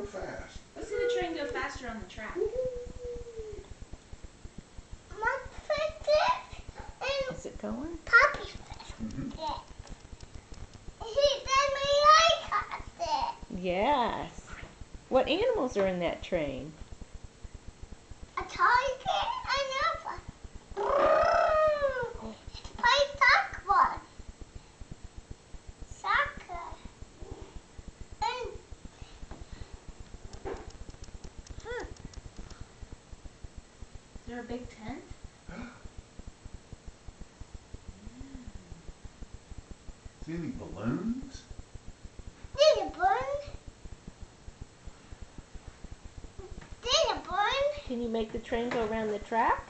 fast. Let's see the train go faster on the track. Is it going? Puppy fish. Mm-hmm. Yeah. He said me like it. Yes. What animals are in that train? A tiger and a It's play soccer. Soccer. And Is there a big tent? See any balloons? there's a burn. There's a burn. Can you make the train go around the track?